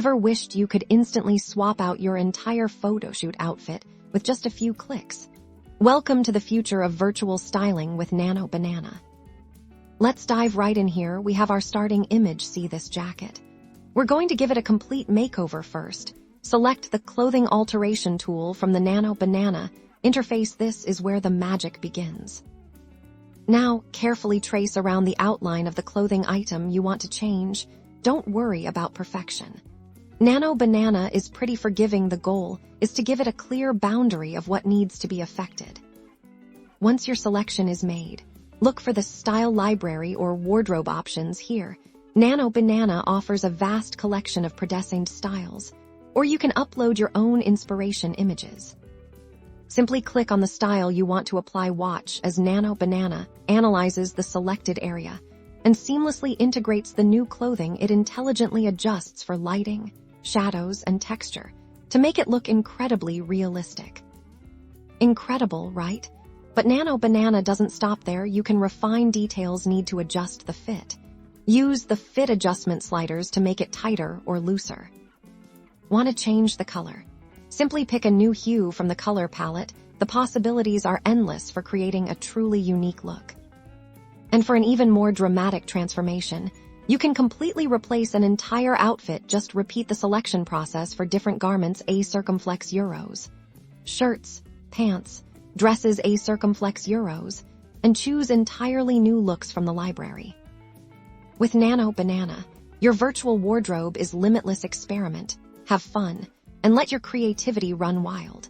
Ever wished you could instantly swap out your entire photoshoot outfit with just a few clicks? Welcome to the future of virtual styling with Nano Banana. Let's dive right in here. We have our starting image. See this jacket? We're going to give it a complete makeover first. Select the Clothing Alteration tool from the Nano Banana interface. This is where the magic begins. Now, carefully trace around the outline of the clothing item you want to change. Don't worry about perfection. Nano Banana is pretty forgiving. The goal is to give it a clear boundary of what needs to be affected. Once your selection is made, look for the Style Library or Wardrobe options here. Nano Banana offers a vast collection of predestined styles, or you can upload your own inspiration images. Simply click on the style you want to apply. Watch as Nano Banana analyzes the selected area and seamlessly integrates the new clothing. It intelligently adjusts for lighting, shadows, and texture to make it look incredibly realistic. Incredible, right? But Nano Banana doesn't stop there. You can refine details. Need to adjust the fit. Use the fit adjustment sliders to make it tighter or looser. Want to change the color? Simply pick a new hue from the color palette. The possibilities are endless for creating a truly unique look. And for an even more dramatic transformation, you can completely replace an entire outfit. Just repeat the selection process for different garments. A circumflex euros, shirts, pants, dresses. A circumflex euros, and choose entirely new looks from the library. With Nano Banana, your virtual wardrobe is limitless. Experiment, have fun, and let your creativity run wild.